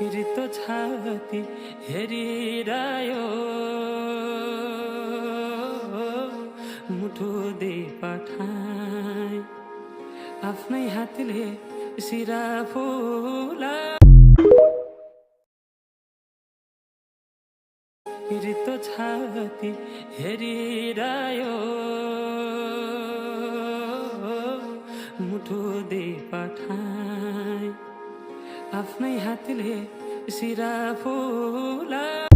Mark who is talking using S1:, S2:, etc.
S1: रितो छाती हेरिरह्यो मुठो दे पठाए आफ्नै हातले सिरा फुला रितो छाती हेरिरह्यो मुठो दे पठाए आफ्नै हातले सिरा फुला